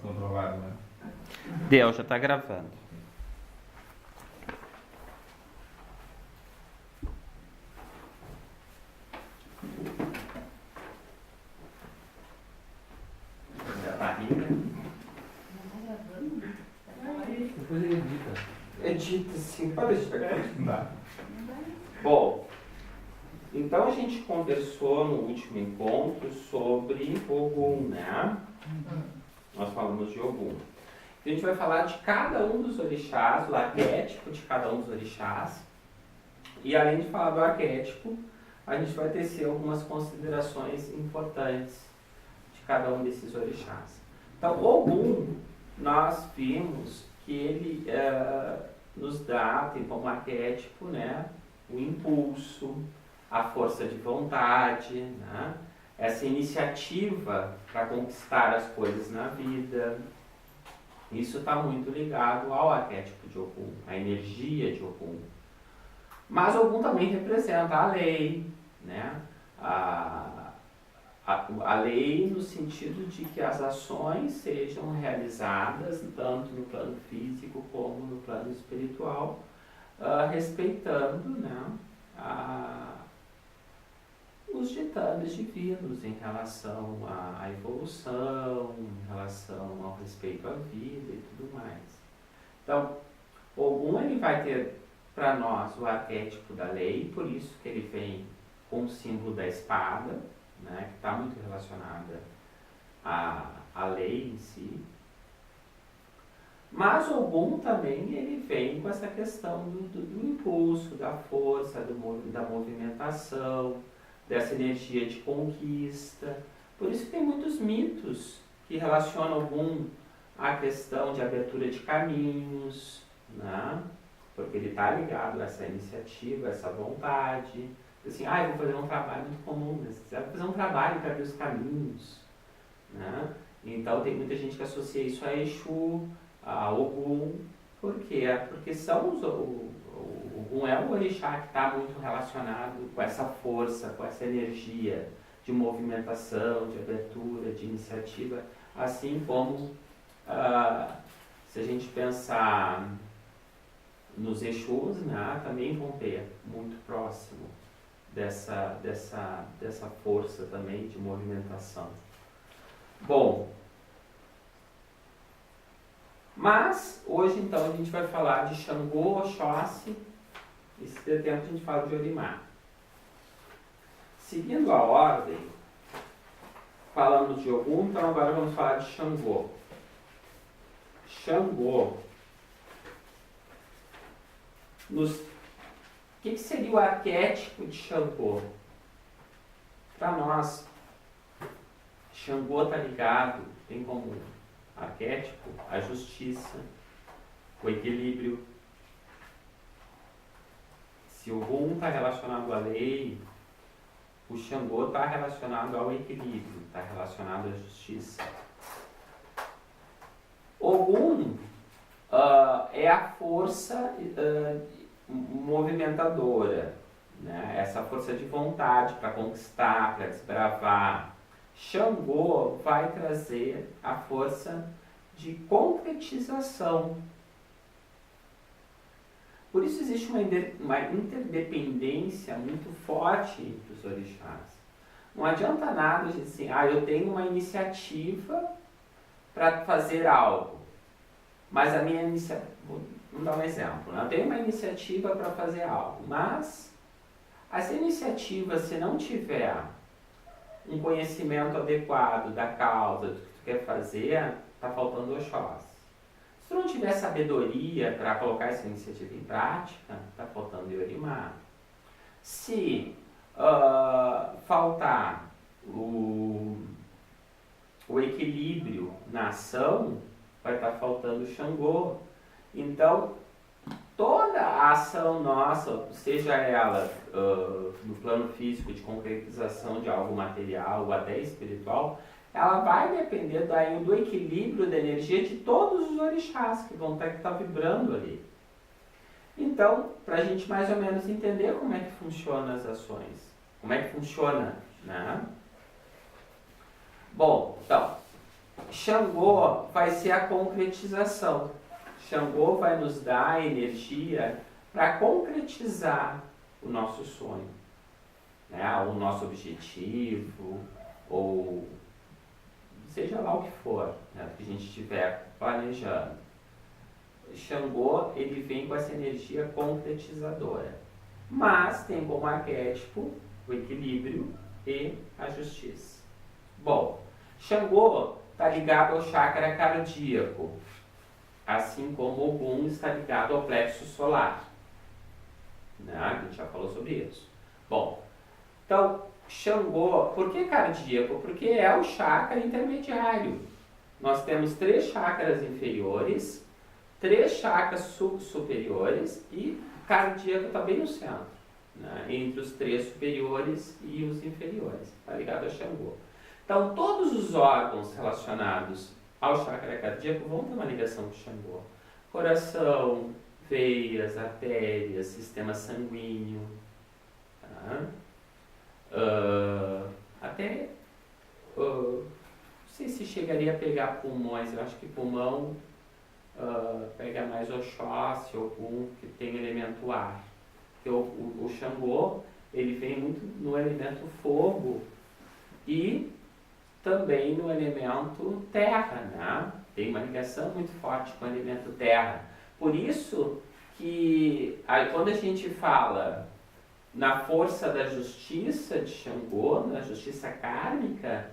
controlado, né? Deu, já está gravando. Depois ele edita. Edita, sim, pode editar. Não dá. Bom, então a gente conversou no último encontro sobre Ogum, né? Nós falamos de Ogum. A gente vai falar de cada um dos orixás, o arquétipo de cada um dos orixás. E além de falar do arquétipo, a gente vai tecer algumas considerações importantes de cada um desses orixás. Então, Ogum, nós vimos que ele nos dá, tem como arquétipo, né, o impulso, a força de vontade, né, essa iniciativa para conquistar as coisas na vida. Isso está muito ligado ao arquétipo de Ogum, à energia de Ogum. Mas Ogum também representa a lei, né? A lei no sentido de que as ações sejam realizadas tanto no plano físico como no plano espiritual, respeitando, né, os ditames divinos em relação à evolução, em relação ao respeito à vida e tudo mais. Então, Ogum ele vai ter para nós o arquétipo da lei, por isso que ele vem com o símbolo da espada, né, que está muito relacionada à lei em si. Mas Ogum também ele vem com essa questão do impulso, da força, da movimentação, dessa energia de conquista. Por isso tem muitos mitos que relacionam Ogum à questão de abertura de caminhos, né? Porque ele está ligado a essa iniciativa, a essa vontade. Assim, eu vou fazer um trabalho muito comum, mas você vai fazer um trabalho para abrir os caminhos, né? Então tem muita gente que associa isso a Exu, a Ogum. Por quê? Porque o Ogum é o orixá que está muito relacionado com essa força, com essa energia de movimentação, de abertura, de iniciativa, assim como se a gente pensar nos Exus, né, também vão ter muito próximo dessa força também de movimentação. Bom, mas hoje então a gente vai falar de Xangô, Oxóssi, e se der tempo a gente fala de Orimá. Seguindo a ordem, falamos de Ogum, então agora vamos falar de Xangô. Xangô, o que seria o arquétipo de Xangô? Para nós, Xangô está ligado, tem como arquétipo a justiça, o equilíbrio. Se o Ogum está relacionado à lei, o Xangô está relacionado ao equilíbrio, está relacionado à justiça. Ogum é a força movimentadora, né? Essa força de vontade para conquistar, para desbravar. Xangô vai trazer a força de concretização. Por isso existe uma interdependência muito forte entre os orixás. Não adianta nada de dizer assim, eu tenho uma iniciativa para fazer algo, mas a minha iniciativa, vamos dar um exemplo, né? Eu tenho uma iniciativa para fazer algo, mas essa iniciativa, se não tiver um conhecimento adequado da causa, do que tu quer fazer, está faltando Oxóssi. Se tu não tiver sabedoria para colocar essa iniciativa em prática, está faltando Yorimá. Se faltar o equilíbrio na ação, vai estar faltando Xangô. Então, toda a ação nossa, seja ela no plano físico de concretização de algo material ou até espiritual, ela vai depender do equilíbrio da energia de todos os orixás que vão estar vibrando ali. Então, para a gente mais ou menos entender como é que funcionam as ações, como é que funciona, né? Bom, então, Xangô vai ser a concretização. Xangô vai nos dar energia para concretizar o nosso sonho, né? O nosso objetivo, ou seja lá o que for, né, que a gente estiver planejando. Xangô, ele vem com essa energia concretizadora, mas tem como arquétipo o equilíbrio e a justiça. Bom, Xangô está ligado ao chakra cardíaco, assim como Ogum está ligado ao plexo solar, né? A gente já falou sobre isso. Bom, então, Xangô, por que cardíaco? Porque é o chakra intermediário. Nós temos 3 chakras inferiores, 3 chakras superiores e cardíaco está bem no centro, né? Entre os 3 superiores e os inferiores, está ligado a Xangô. Então, todos os órgãos relacionados ao chakra cardíaco vão ter uma ligação com Xangô. Coração, veias, artérias, sistema sanguíneo, tá? Não sei se chegaria a pegar pulmões. Eu acho que pulmão pega mais Oxóssi, algum que tem elemento ar. Porque o Xangô, ele vem muito no elemento fogo e também no elemento terra, né? Tem uma ligação muito forte com o elemento terra. Por isso que quando a gente fala na força da justiça de Xangô, na justiça kármica,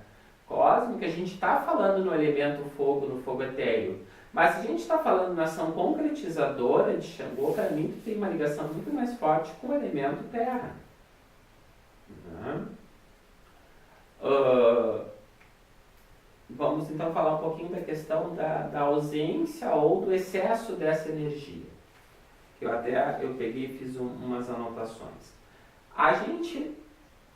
cósmica, a gente está falando no elemento fogo, no fogo etéreo. Mas se a gente está falando na ação concretizadora de Xangô, para mim tem uma ligação muito mais forte com o elemento terra. Né? Vamos então falar um pouquinho da questão da ausência ou do excesso dessa energia. Que eu peguei e fiz umas anotações. A gente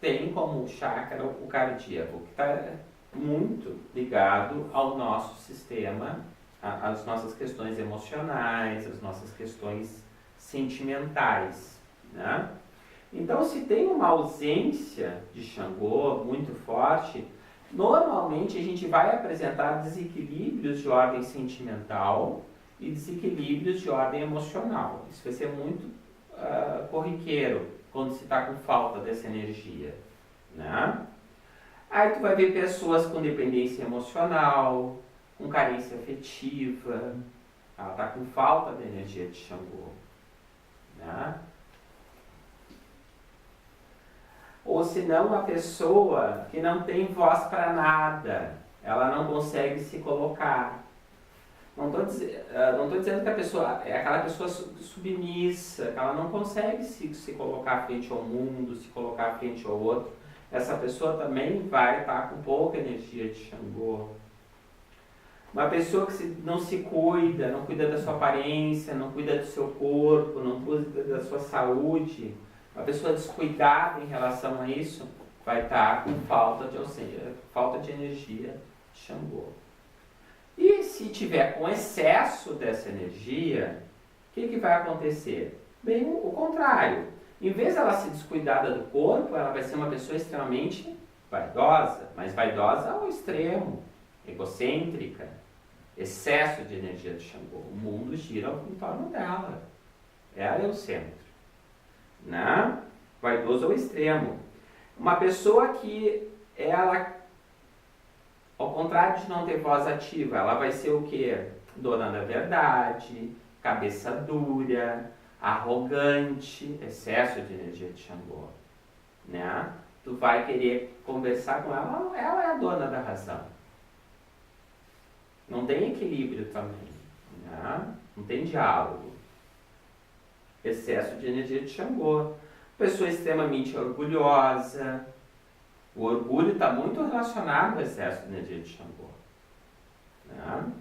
tem como chakra o cardíaco, que está muito ligado ao nosso sistema, às nossas questões emocionais, às nossas questões sentimentais, né? Então, se tem uma ausência de Xangô muito forte, normalmente a gente vai apresentar desequilíbrios de ordem sentimental e desequilíbrios de ordem emocional. Isso vai ser muito corriqueiro quando se está com falta dessa energia, né? Aí tu vai ver pessoas com dependência emocional, com carência afetiva, ela está com falta da energia de Xangô, né? Ou se não, uma pessoa que não tem voz para nada, ela não consegue se colocar. Não estou dizendo que a pessoa é aquela pessoa submissa, que ela não consegue se colocar frente ao mundo, se colocar frente ao outro. Essa pessoa também vai estar com pouca energia de Xangô. Uma pessoa que não se cuida, não cuida da sua aparência, não cuida do seu corpo, não cuida da sua saúde, uma pessoa descuidada em relação a isso, vai estar com falta de energia de Xangô. E se tiver com excesso dessa energia, o que vai acontecer? Bem, o contrário. Em vez dela se descuidada do corpo, ela vai ser uma pessoa extremamente vaidosa, mas vaidosa ao extremo, egocêntrica, excesso de energia de Xangô. O mundo gira em torno dela. Ela é o centro, né? Vaidoso ao extremo. Uma pessoa que ela, ao contrário de não ter voz ativa, ela vai ser o quê? Dona da verdade, cabeça dura, arrogante, excesso de energia de Xangô, né? Tu vai querer conversar com ela, ela é a dona da razão. Não tem equilíbrio também, né? Não tem diálogo. Excesso de energia de Xangô. Pessoa extremamente orgulhosa. O orgulho está muito relacionado ao excesso de energia de Xangô, né?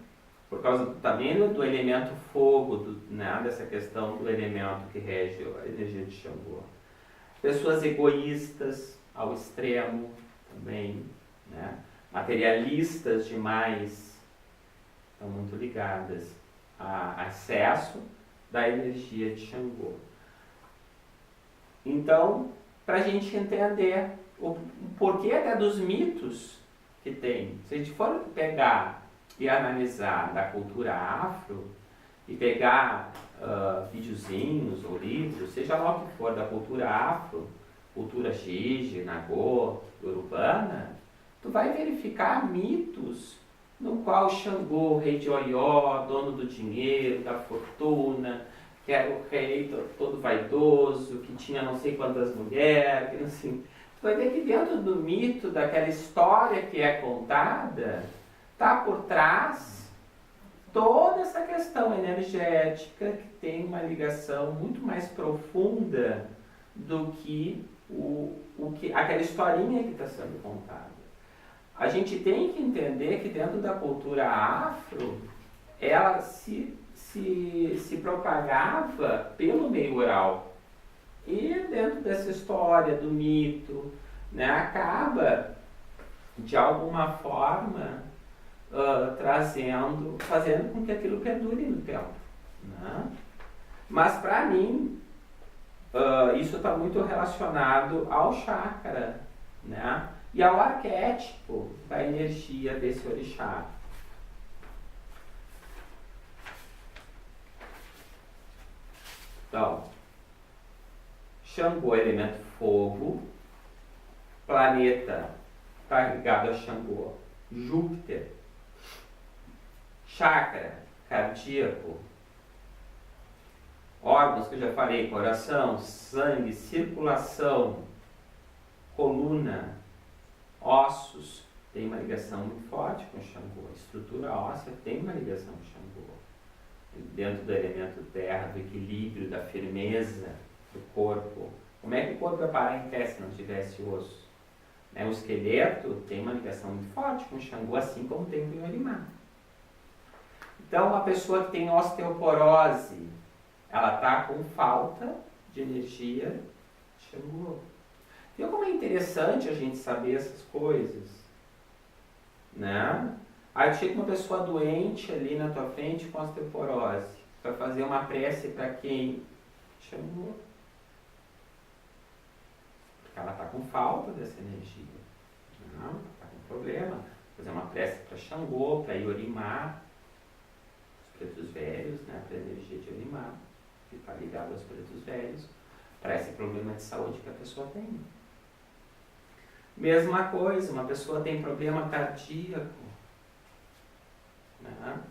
Por causa também do elemento fogo, né? Dessa questão do elemento que rege a energia de Xangô. Pessoas egoístas ao extremo também, né? Materialistas demais, estão muito ligadas a excesso da energia de Xangô. Então, para a gente entender o porquê até dos mitos que tem, se a gente for pegar e analisar da cultura afro e pegar videozinhos ou livros, seja lá o que for, da cultura afro, cultura Gigi, Nagô, urbana, tu vai verificar mitos no qual Xangô, rei de Oió, dono do dinheiro, da fortuna, que era o rei todo vaidoso, que tinha não sei quantas mulheres, que assim, tu vai ver que dentro do mito, daquela história que é contada, está por trás toda essa questão energética que tem uma ligação muito mais profunda do que aquela historinha que está sendo contada. A gente tem que entender que dentro da cultura afro, ela se propagava pelo meio oral. E dentro dessa história do mito, né, acaba, de alguma forma, fazendo com que aquilo perdure no tempo. Né? Mas, para mim, isso está muito relacionado ao chakra, né? E ao arquétipo da energia desse orixá. Então, Xangô, elemento fogo, planeta está ligado a Xangô, Júpiter, chakra, cardíaco, órgãos que eu já falei, coração, sangue, circulação, coluna, ossos, tem uma ligação muito forte com Xangô, estrutura óssea tem uma ligação com Xangô, dentro do elemento terra, do equilíbrio, da firmeza do corpo. Como é que o corpo ia parar em pé se não tivesse osso? Né? O esqueleto tem uma ligação muito forte com Xangô, assim como tem com o Yorimá. Então, uma pessoa que tem osteoporose, ela está com falta de energia de Xangô. Viu como é interessante a gente saber essas coisas? Né? Aí chega uma pessoa doente ali na tua frente com osteoporose. Vai fazer uma prece para quem? Xangô. Porque ela está com falta dessa energia. Não, está com problema. Fazer uma prece para Xangô, para Yorimá, os pretos velhos, né? Para a energia de Yorimá, que está ligado aos pretos velhos, para esse problema de saúde que a pessoa tem. Mesma coisa, uma pessoa tem problema cardíaco, né?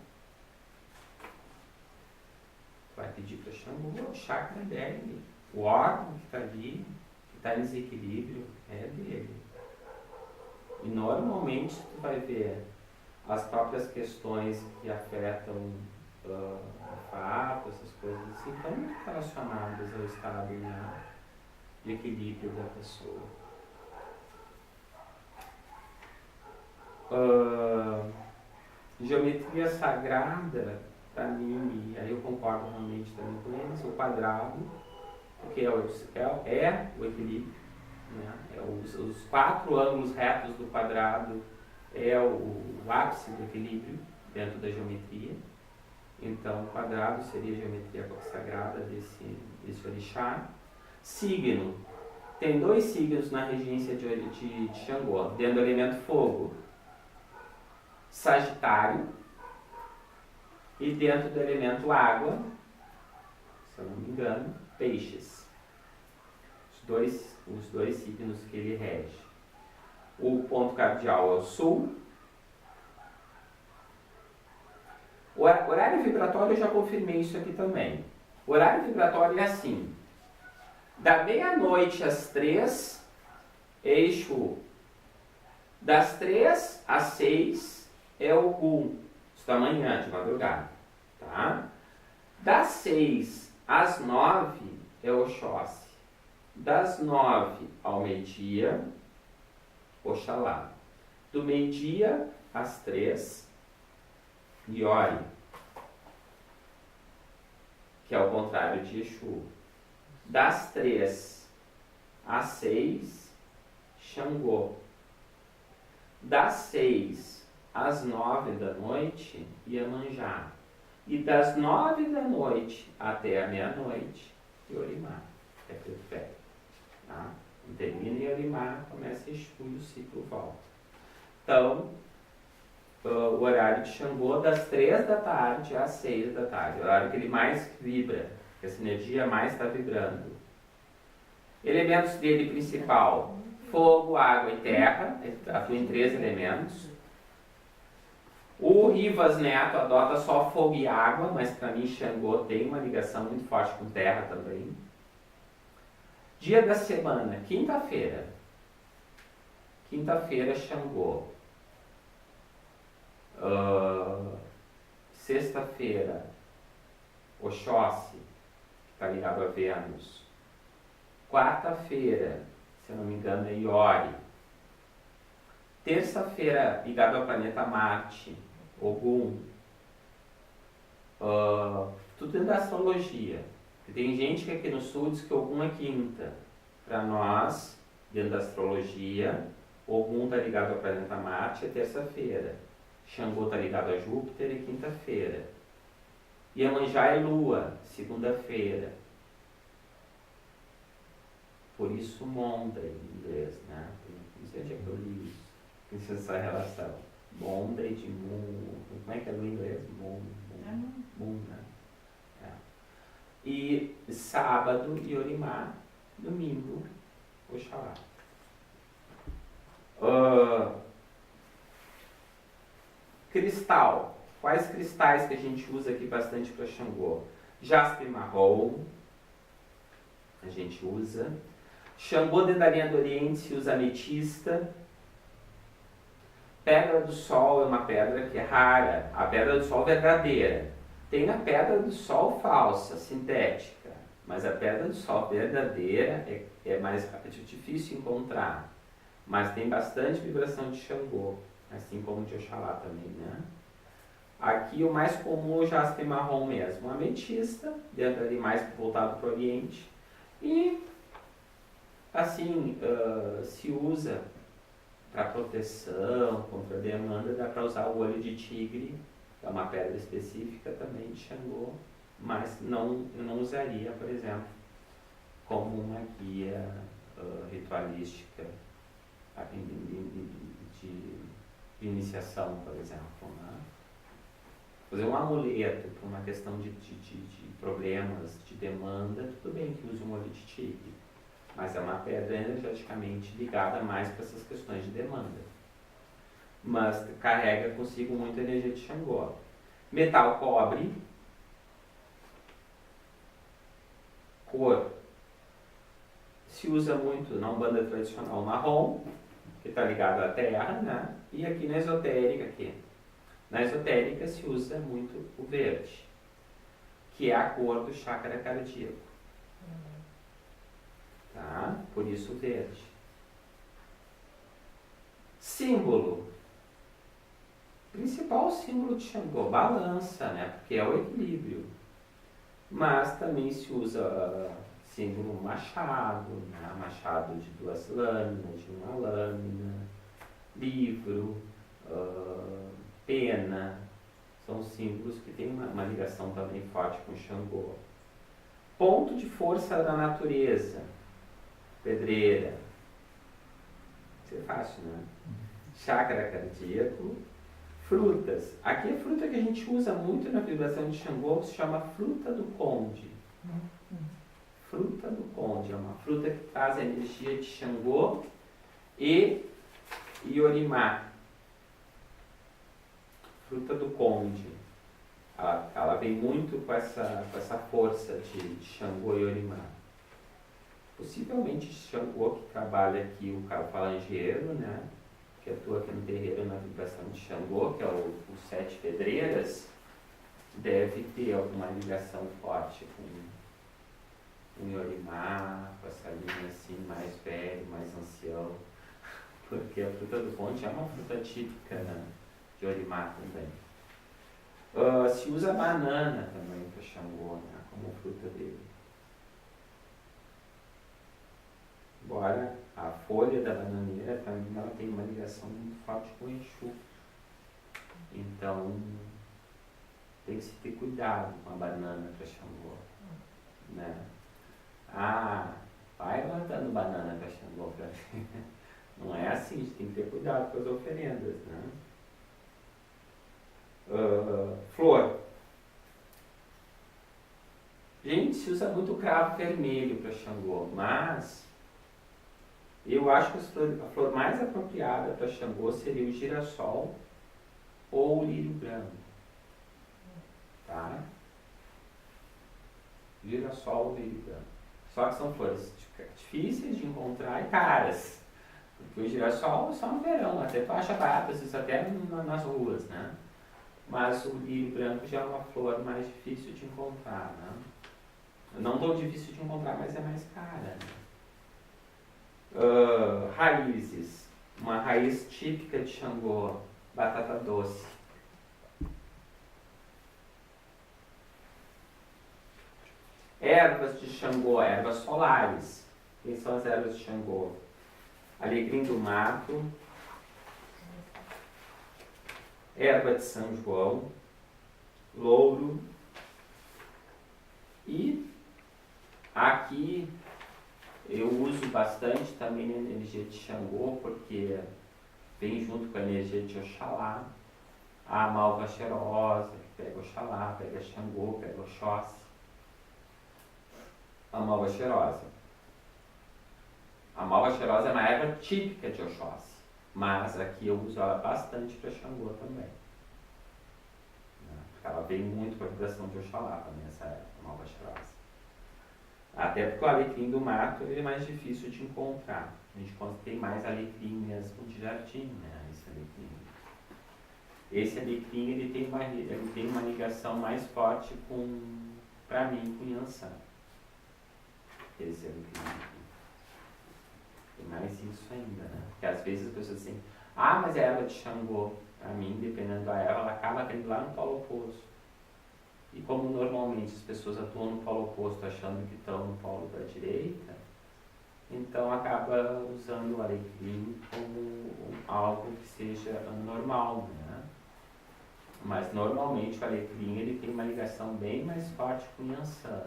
Vai pedir para Xangô, o chakra dele, o órgão que está ali, que está em desequilíbrio, é dele. E normalmente tu vai ver as próprias questões que afetam fato, essas coisas assim, estão muito relacionadas ao estado de equilíbrio da pessoa. Geometria sagrada, para mim, e aí eu concordo realmente também com eles, o quadrado, porque é o equilíbrio, né? Os 4 ângulos retos do quadrado é o ápice do equilíbrio dentro da geometria. Então, o quadrado seria a geometria sagrada desse orixá. Signo. Tem 2 signos na regência de Xangô, dentro do elemento fogo. Sagitário. E dentro do elemento água, se eu não me engano, Peixes. Os dois signos que ele rege. O ponto cardial é o sul. O horário vibratório, eu já confirmei isso aqui também. O horário vibratório é assim. Da meia-noite às 3, é Exu. Das 3 às 6 é o Ogum, da manhã, de madrugada. Tá? Das 6 às 9 é o Oxóssi. Das 9 ao meio-dia, Oxalá. Do meio-dia às 3, Iori, que é o contrário de Exu. Das 3 às 6, Xangô. Das 6 às 9 da noite, Iemanjá. E das 9 da noite até a meia-noite, Yorimá. É preto velho. Tá? Termina Yorimá, começa Exu e o ciclo volta. Então, o horário de Xangô das 3 da tarde às 6 da tarde, o horário que ele mais vibra, que essa energia mais está vibrando. Elementos dele principal: fogo, água e terra, ele atua em 3 elementos. O Rivas Neto adota só fogo e água, mas para mim Xangô tem uma ligação muito forte com terra também. Dia da semana: quinta-feira. Quinta-feira, Xangô. Sexta-feira, Oxóssi, que está ligado a Vênus. Quarta-feira, se eu não me engano, é Iori. Terça-feira, ligado ao planeta Marte, Ogum. Tudo dentro da astrologia. Tem gente que aqui no sul diz que Ogum é quinta. Para nós, dentro da astrologia, Ogum está ligado ao planeta Marte, é terça-feira. Xangô está ligado a Júpiter, é quinta-feira. Iemanjá é Lua, segunda-feira. Por isso Monday em inglês, né? Não sei onde é que eu li isso. Tem essa relação. Monday de Moon. Como é que é no inglês? Moon, né? É. E sábado, Yorimá. Domingo, Oxalá. Cristal. Quais cristais que a gente usa aqui bastante para Xangô? Jaspe marrom. A gente usa. Xangô dentro da linha do Oriente se usa ametista. Pedra do Sol é uma pedra que é rara. A pedra do Sol verdadeira. Tem a pedra do Sol falsa, sintética. Mas a pedra do Sol verdadeira é mais difícil encontrar. Mas tem bastante vibração de Xangô. Assim como de Oxalá também, né? Aqui o mais comum é o jaspe marrom mesmo. Ametista, dentro ali mais voltado para o Oriente. E assim, se usa para proteção, contra demanda, dá para usar o olho de tigre, que é uma pedra específica também de Xangô, mas eu não usaria, por exemplo, como uma guia ritualística de iniciação, por exemplo. Né? Fazer um amuleto para uma questão de problemas, de demanda, tudo bem que use um olho de tigre, mas é uma pedra energeticamente ligada mais para essas questões de demanda. Mas carrega consigo muita energia de Xangô. Metal cobre. Cor. Se usa muito na Umbanda tradicional marrom, que está ligado à terra, né? E aqui na esotérica, na esotérica se usa muito o verde, que é a cor do chakra cardíaco. Tá? Por isso o verde. Símbolo. Principal símbolo de Xangô, balança, né? Porque é o equilíbrio. Mas também se usa símbolo machado, né? Machado de 2 lâminas, de 1 lâmina, livro, pena. São símbolos que têm uma ligação também forte com Xangô. Ponto de força da natureza. Pedreira. Isso é fácil, né? Chakra cardíaco. Frutas. Aqui a fruta que a gente usa muito na vibração de Xangô se chama fruta do conde. Fruta do conde. É uma fruta que traz a energia de Xangô e Yorimá. Fruta do conde. Ela vem muito com essa força de Xangô e Yorimá. Possivelmente Xangô, que trabalha aqui o falangeiro, né? Que atua aqui no terreiro na vibração de Xangô, que é o 7 pedreiras, deve ter alguma ligação forte com Yorimá, com essa linha assim, mais velho, mais ancião. Porque a fruta do conde é uma fruta típica, né, de Yorimá também. Se usa banana também para Xangô, né, como fruta dele. Embora a folha da bananeira também ela tem uma ligação muito forte com o Exu. Então tem que se ter cuidado com a banana para Xangô. Né? Vai plantando banana para Xangô. Não é assim, a gente tem que ter cuidado com as oferendas. Né? Flor. Gente, se usa muito cravo vermelho para Xangô, mas eu acho que a flor mais apropriada para Xangô seria o girassol ou o lírio branco. Tá? Girassol ou lírio branco. Só que são flores difíceis de encontrar e caras. Porque o girassol é só no verão, até tu acha barato, às vezes até nas ruas, né? Mas o lírio branco já é uma flor mais difícil de encontrar, né? Não tão difícil de encontrar, mas é mais cara. Raízes. Uma raiz típica de Xangô, batata doce. Ervas de Xangô, ervas solares. Quem são as ervas de Xangô? Alecrim do mato, erva de São João, louro e aqui eu uso bastante também a energia de Xangô, porque vem junto com a energia de Oxalá, a malva cheirosa, que pega Oxalá, pega Xangô, pega Oxóssi. A malva cheirosa. A malva cheirosa é uma erva típica de Oxóssi, mas aqui eu uso ela bastante para Xangô também. Porque ela vem muito com a vibração de Oxalá também, essa erva, a malva cheirosa. Até porque o alecrim do mato ele é mais difícil de encontrar. A gente tem mais alecrim mesmo de jardim, né? Esse alecrim ele tem uma ligação mais forte para mim, com Yansan. Esse alecrim. Tem mais isso ainda, né? Porque às vezes as pessoas dizem, mas é erva de Xangô. Para mim, dependendo da erva, ela acaba tendo lá no polo oposto. E como normalmente as pessoas atuam no polo oposto achando que estão no polo da direita, então acaba usando o alecrim como algo que seja anormal, né? Mas normalmente o alecrim ele tem uma ligação bem mais forte com o Yansan.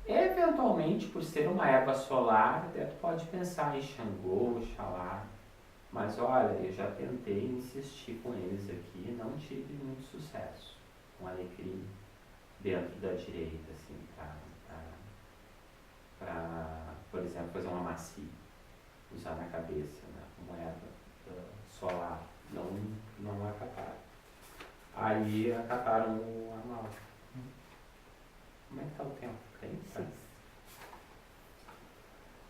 Eventualmente, por ser uma erva solar, até tu pode pensar em Xangô, Oxalá. Mas olha, eu já tentei insistir com eles aqui e não tive muito sucesso com alecrim dentro da direita, assim, para, por exemplo, fazer uma macia, usar na cabeça, né, como erva solar. Não acataram. Aí acataram a malva. Como é que está o tempo? Tá?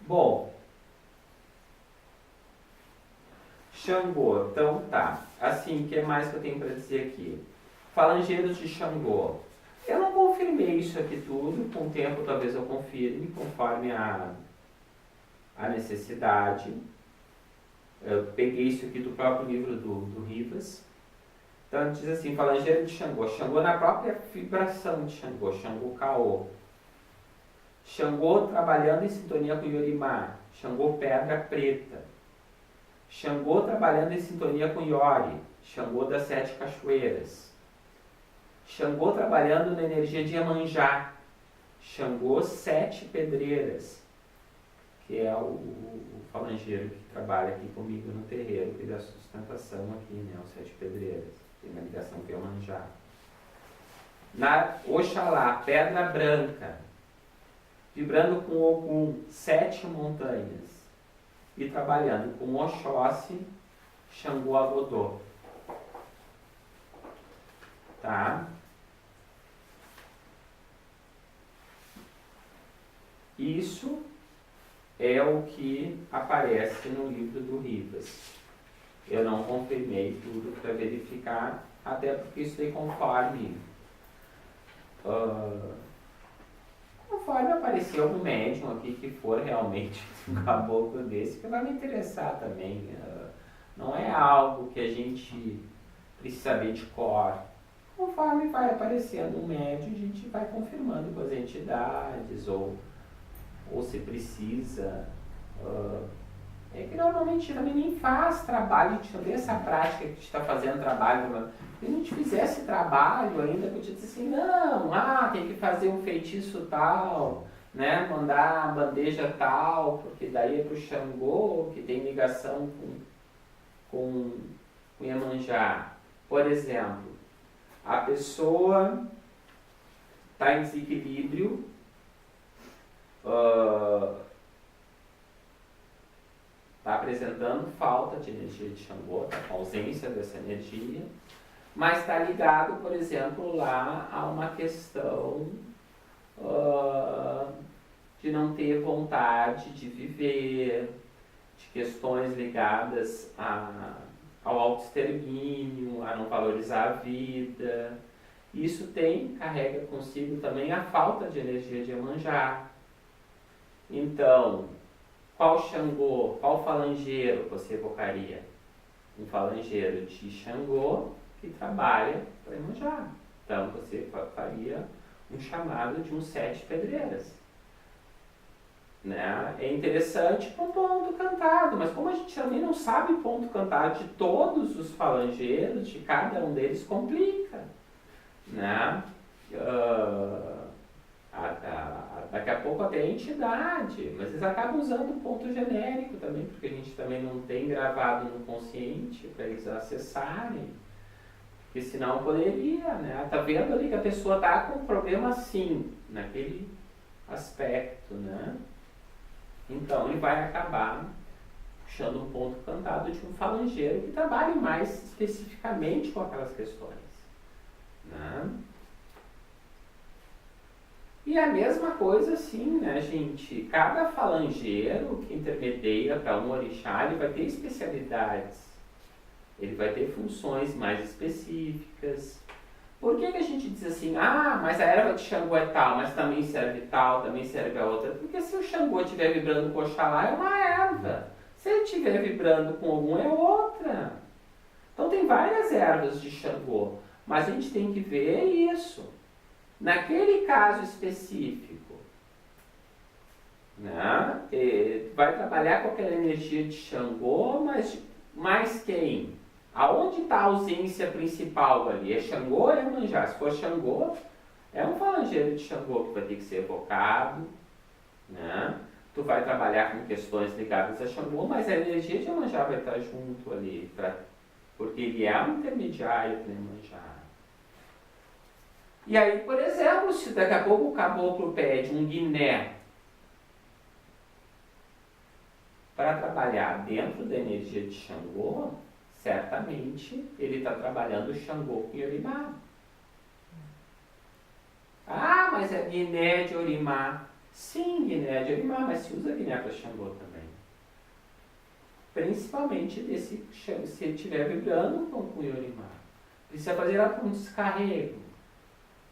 Bom, Xangô, então tá. Assim, o que mais que eu tenho para dizer aqui? Falangeiros de Xangô. Eu não confirmei isso aqui tudo, com o tempo talvez eu confirme, conforme a necessidade. Eu peguei isso aqui do próprio livro do Rivas. Então diz assim, falangeiro de Xangô. Xangô na própria vibração de Xangô, Xangô Caô. Xangô trabalhando em sintonia com Yorimá, Xangô Pedra Preta. Xangô trabalhando em sintonia com Iori, Xangô das Sete Cachoeiras. Xangô trabalhando na energia de Iemanjá, Xangô Sete Pedreiras, que é o falangeiro que trabalha aqui comigo no terreiro, que dá sustentação aqui, né, os Sete Pedreiras. Tem uma ligação com Iemanjá. Na Oxalá, Pedra Branca, vibrando com Ogum, Sete Montanhas, e trabalhando com Oxóssi, Xangô Agodô. Tá? Isso é o que aparece no livro do Rivas. Eu não confirmei tudo para verificar, até porque isso aí conforme aparecer algum médium aqui que for realmente um caboclo desse, que vai me interessar também. Não é algo que a gente precisa saber de cor. Conforme vai aparecendo um médium, a gente vai confirmando com as entidades, ou se precisa. É que normalmente também nem faz trabalho, a gente não tem essa prática que a gente está fazendo trabalho. Se a gente fizesse trabalho ainda, podia dizer assim, não, tem que fazer um feitiço tal, né? Mandar a bandeja tal, porque daí é pro Xangô, que tem ligação com Iemanjá. Por exemplo, a pessoa está em desequilíbrio, está apresentando falta de energia de Xangô, está com ausência dessa energia, mas está ligado, por exemplo, lá a uma questão de não ter vontade de viver, de questões ligadas ao autoextermínio, a não valorizar a vida. Isso carrega consigo também a falta de energia de Iemanjá. Então, qual Xangô, qual falangeiro você evocaria? Um falangeiro de Xangô que trabalha para Iemanjá. Então, você faria um chamado de uns 7 pedreiras. Né? É interessante para um ponto cantado, mas como a gente também não sabe ponto cantado de todos os falangeiros, de cada um deles complica. Né? Daqui a pouco até a entidade, mas eles acabam usando o ponto genérico também, porque a gente também não tem gravado no consciente para eles acessarem, porque senão poderia, né? Tá vendo ali que a pessoa tá com um problema assim, naquele aspecto, né? Então ele vai acabar puxando um ponto cantado de um falangeiro que trabalhe mais especificamente com aquelas questões, né? E a mesma coisa assim, né, gente? Cada falangeiro que intermedia para um orixá, ele vai ter especialidades. Ele vai ter funções mais específicas. Por que a gente diz assim, mas a erva de Xangô é tal, mas também serve tal, também serve a outra? Porque se o Xangô estiver vibrando com Oxalá, é uma erva. Se ele estiver vibrando com algum, é outra. Então tem várias ervas de Xangô, mas a gente tem que ver isso. Naquele caso específico, né, vai trabalhar com aquela energia de Xangô, mas mais quem? Aonde está a ausência principal ali? É Xangô ou é Iemanjá? Se for Xangô, é um falangeiro de Xangô que vai ter que ser evocado, né? Tu vai trabalhar com questões ligadas a Xangô, mas a energia de Iemanjá vai estar junto ali, porque ele é um intermediário para Iemanjá. E aí, por exemplo, se daqui a pouco o caboclo pede um guiné para trabalhar dentro da energia de Xangô, certamente ele está trabalhando o Xangô com Yorimá. Mas é guiné de Orimá. Sim, guiné de Orimá, mas se usa guiné para Xangô também. Principalmente se ele estiver vibrando com Yorimá. Precisa fazer um descarrego.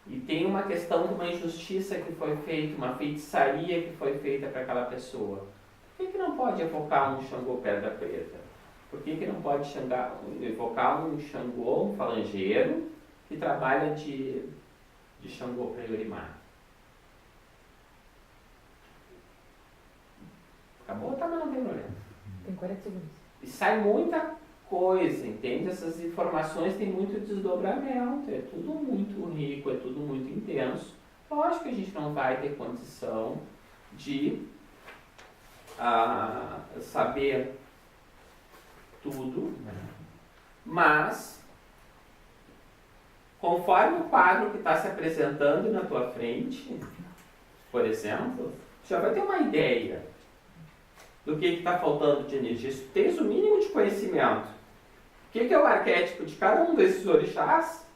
E tem uma questão de uma injustiça que foi feita, uma feitiçaria que foi feita para aquela pessoa. Por que não pode evocar um Xangô pedra preta? Por que não pode evocar um Xangô, um falangeiro, que trabalha de Xangô para Yorimá? Acabou? Tá, mas não tem problema. Tem 40 segundos. E sai muita coisa, entende? Essas informações têm muito desdobramento, é tudo muito rico, é tudo muito intenso. Lógico que a gente não vai ter condição de saber tudo, mas conforme o quadro que está se apresentando na tua frente, por exemplo, já vai ter uma ideia do que está faltando de energia. Se tu tens o mínimo de conhecimento, o que é o arquétipo de cada um desses orixás,